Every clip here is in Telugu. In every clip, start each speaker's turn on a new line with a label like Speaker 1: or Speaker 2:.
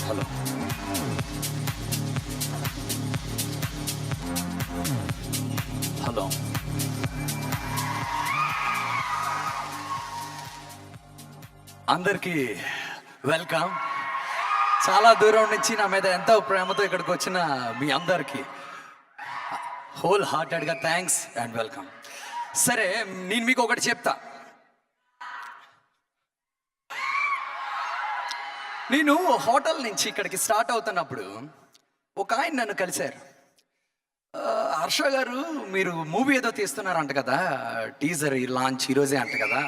Speaker 1: హలో. హలో. అందరికీ వెల్కమ్. చాలా దూరం నుంచి నా మీద ఎంతో ప్రేమతో ఇక్కడికి వచ్చిన మీ అందరికీ హోల్ హార్టెడ్గా థ్యాంక్స్ అండ్ వెల్కమ్. సరే, నేను మీకు ఒకటి చెప్తా. నేను హోటల్ నుంచి ఇక్కడికి స్టార్ట్ అవుతున్నప్పుడు ఒక ఆయన నన్ను కలిశారు. హర్ష గారు, మీరు మూవీ ఏదో తీస్తున్నారంట కదా, టీజర్ లాంచ్ ఈరోజే అంట కదా,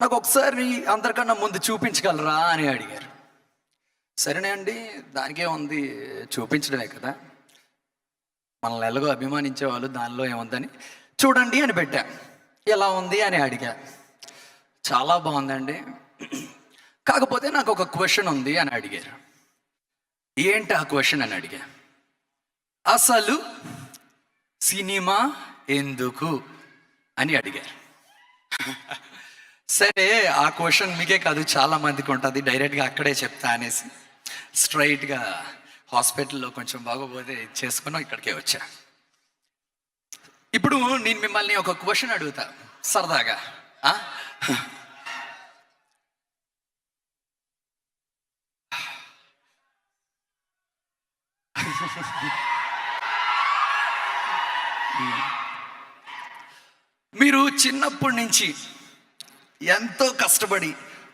Speaker 1: నాకు ఒకసారి అందరికన్నా ముందు చూపించగలరా అని అడిగారు. సరేనే అండి, దానికే ఉంది, చూపించడమే కదా, మనల్ని ఎలాగో అభిమానించేవాళ్ళు, దానిలో ఏముందని చూడండి అని పెట్టా. ఎలా ఉంది అని అడిగా. చాలా బాగుందండి, కాకపోతే నాకు ఒక క్వశ్చన్ ఉంది అని అడిగారు. ఏంటి ఆ క్వశ్చన్ అని అడిగా. అసలు సినిమా ఎందుకు అని అడిగారు. సరే, ఆ క్వశ్చన్ మీకే కాదు చాలా మందికి ఉంటుంది, డైరెక్ట్గా అక్కడే చెప్తా అనేసి స్ట్రైట్గా హాస్పిటల్లో కొంచెం బాగోపోతే చేసుకుని ఇక్కడికే వచ్చా. ఇప్పుడు నేను మిమ్మల్ని ఒక క్వశ్చన్ అడుగుతా సరదాగా. మీరు చిన్నప్పటి నుంచి ఎంతో కష్టపడి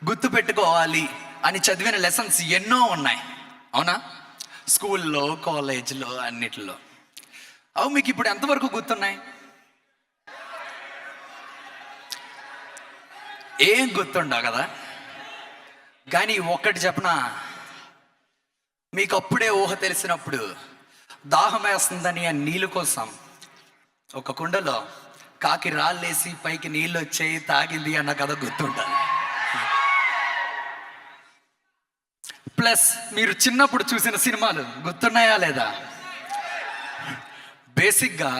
Speaker 1: గుర్తు పెట్టుకోవాలి అని చదివిన లెసన్స్ ఎన్నో ఉన్నాయి, అవునా? స్కూల్లో, కాలేజ్లో, అన్నిటిలో. అవి మీకు ఇప్పుడు ఎంతవరకు గుర్తున్నాయి? ఏం గుర్తుండవు కదా. కానీ ఒక్కటి చెప్పనా, మీకు అప్పుడే ఊహ తెలిసినప్పుడు దాహం వేస్తుందని ఆ నీళ్ళు కోసం ఒక కుండలో కాకి రాళ్ళేసి పైకి నీళ్ళు వచ్చాయి, తాగింది అన్న కథ గుర్తుంటుంది. ప్లస్ మీరు చిన్నప్పుడు చూసిన సినిమాలు గుర్తున్నాయా లేదా? బేసిక్గా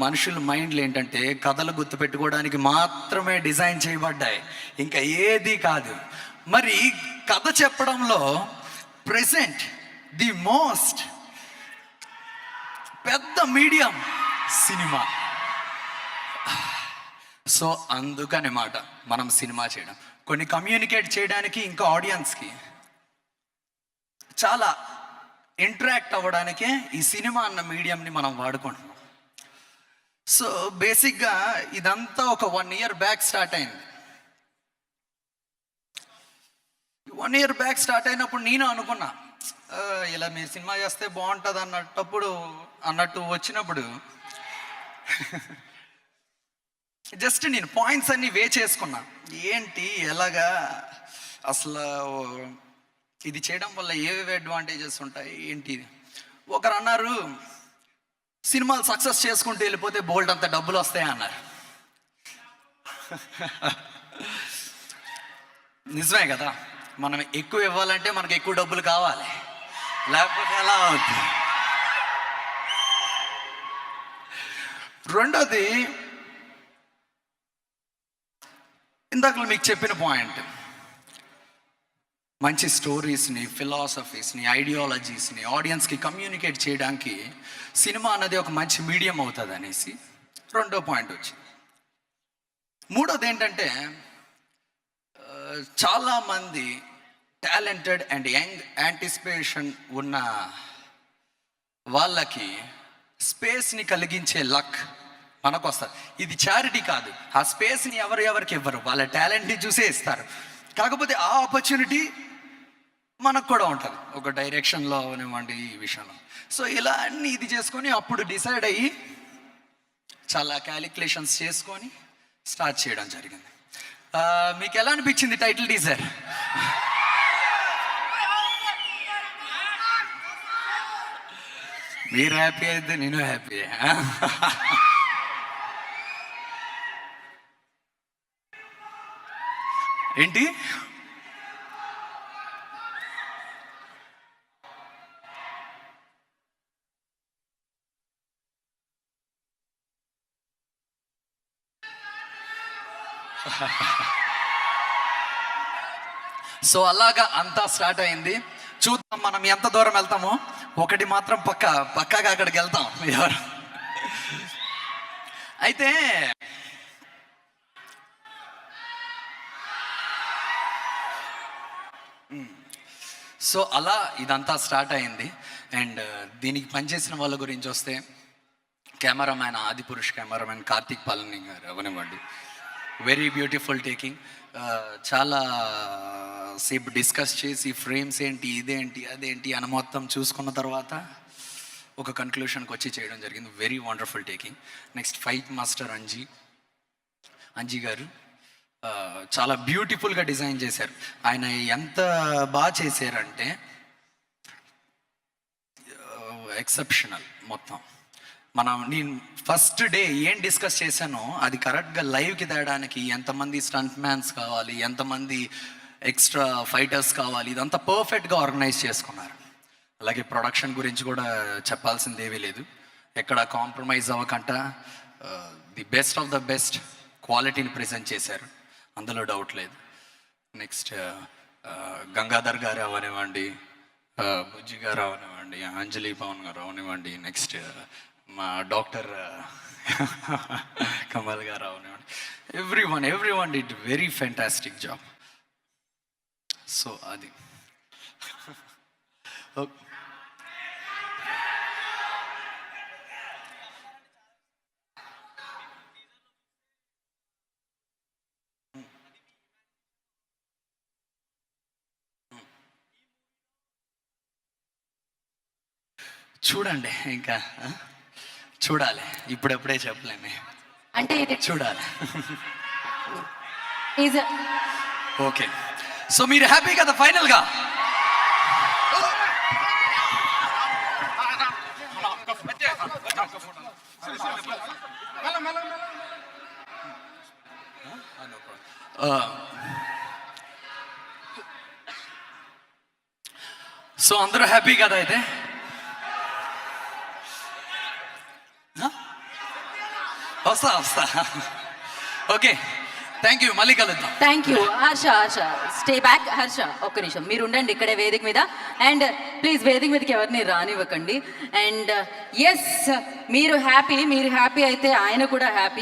Speaker 1: మనుషుల మైండ్లు ఏంటంటే కథలు గుర్తుపెట్టుకోవడానికి మాత్రమే డిజైన్ చేయబడ్డాయి, ఇంకా ఏది కాదు. మరి కథ చెప్పడంలో ప్రెసెంట్ ది మోస్ట్ పెద్ద మీడియం సినిమా. సో అందుకనమాట మనం సినిమా చేయడం, కొన్ని కమ్యూనికేట్ చేయడానికి, ఇంకా ఆడియన్స్కి చాలా ఇంటరాక్ట్ అవ్వడానికే ఈ సినిమా అన్న మీడియంని మనం వాడుకుంటున్నాం. సో బేసిక్గా ఇదంతా ఒక 1 year బ్యాక్ స్టార్ట్ అయింది. 1 year బ్యాక్ స్టార్ట్ అయినప్పుడు నేను అనుకున్నా, ఇలా మీరు సినిమా చేస్తే బాగుంటుంది అన్నట్టు వచ్చినప్పుడు జస్ట్ నేను పాయింట్స్ అన్ని వే చేసుకున్నా. ఏంటి, ఎలాగా, అసలు ఇది చేయడం వల్ల ఏవేవి అడ్వాంటేజెస్ ఉంటాయి ఏంటి. ఒకరు అన్నారు, సినిమాలు సక్సెస్ చేసుకుంటూ వెళ్ళిపోతే బోల్డ్ అంత డబ్బులు వస్తాయి అన్నారు. నిజమే కదా, మనం ఎక్కువ ఇవ్వాలంటే మనకు ఎక్కువ డబ్బులు కావాలి, లేకపోతే ఎలా అవుతుంది. రెండోది, ఇందాక మీకు చెప్పిన పాయింట్, మంచి స్టోరీస్ని, ఫిలాసఫీస్ని, ఐడియాలజీస్ని ఆడియన్స్కి కమ్యూనికేట్ చేయడానికి సినిమా అన్నది ఒక మంచి మీడియం అవుతుంది అనేసి రెండో పాయింట్ వచ్చింది. మూడోది ఏంటంటే, చాలామంది టాలెంటెడ్ అండ్ యంగ్ యాంటిసిపేషన్ ఉన్న వాళ్ళకి స్పేస్ని కలిగించే లక్ మనకు వస్తుంది. ఇది చారిటీ కాదు, ఆ స్పేస్ని ఎవరికి ఇవ్వరు, వాళ్ళ టాలెంట్ని చూసే ఇస్తారు. కాకపోతే ఆ ఆపర్చునిటీ మనకు కూడా ఉంటుంది, ఒక డైరెక్షన్లో అవనివ్వండి, ఈ విషయంలో. సో ఇలా అన్ని ఇది చేసుకొని అప్పుడు డిసైడ్ అయ్యి చాలా క్యాలిక్యులేషన్స్ చేసుకొని స్టార్ట్ చేయడం జరిగింది. మీకు ఎలా అనిపించింది టైటిల్ టీజర్? మీరు హ్యాపీ అయితే నేను హ్యాపీ. ఏంటి, సో అలాగా అంతా స్టార్ట్ అయింది. చూద్దాం మనం ఎంత దూరం వెళ్తామో. ఒకటి మాత్రం పక్కాగా అక్కడికి వెళ్తాం ఎవరు. అయితే సో అలా ఇదంతా స్టార్ట్ అయింది. అండ్ దీనికి పనిచేసిన వాళ్ళ గురించి వస్తే, కెమెరామ్యాన్ ఆదిపురుష్ కెమెరామ్యాన్ కార్తీక్ పాలని గారు అవనివ్వండి, వెరీ బ్యూటిఫుల్ టేకింగ్. చాలా సేపు డిస్కస్ చేసి ఫ్రేమ్స్ ఏంటి, ఇదేంటి అదేంటి అని మొత్తం చూసుకున్న తర్వాత ఒక కన్క్లూషన్కి వచ్చి చేయడం జరిగింది. Very wonderful taking. Next fight master Anji గారు చాలా బ్యూటిఫుల్గా డిజైన్ చేశారు. ఆయన ఎంత బాగా చేశారంటే ఎక్సెప్షనల్. మొత్తం నేను ఫస్ట్ డే ఏం డిస్కస్ చేశానో అది కరెక్ట్గా లైవ్కి తేయడానికి ఎంతమంది స్టంట్ మ్యాన్స్ కావాలి, ఎంతమంది ఎక్స్ట్రా ఫైటర్స్ కావాలి, ఇదంతా పర్ఫెక్ట్గా ఆర్గనైజ్ చేసుకున్నారు. అలాగే ప్రొడక్షన్ గురించి కూడా చెప్పాల్సిందేమీ లేదు. ఎక్కడ కాంప్రమైజ్ అవ్వకుండా the best of the best క్వాలిటీని ప్రజెంట్ చేశారు, అందులో డౌట్ లేదు. నెక్స్ట్ గంగాధర్ గారు అవనివ్వండి, బుజ్జి గారు అవనివ్వండి, అంజలి పవన్ గారు అవనివ్వండి, నెక్స్ట్ మా డాక్టర్ కమల్ గారు అవనివ్వండి, every one did very fantastic job. So అది చూడండి, ఇంకా చూడాలి, ఇప్పుడెప్పుడే చెప్పలేము,
Speaker 2: అంటే ఇది
Speaker 1: చూడాలి.
Speaker 2: ఈజ్
Speaker 1: ఓకే, సో మీరు హ్యాపీ కదా ఫైనల్గా? సో అందరూ హ్యాపీ కదా? అయితే వస్తా. ఓకే, థ్యాంక్ యూ, మళ్ళీ కలుద్దాం.
Speaker 2: Thank you. Harsha stay back. Harsha ఒక్క నిమిషం మీరు ఉండండి ఇక్కడే వేదిక మీద. అండ్ ప్లీజ్ వేదిక మీదకి ఎవరిని రానివ్వకండి. అండ్ ఎస్, మీరు హ్యాపీ అయితే ఆయన కూడా హ్యాపీ.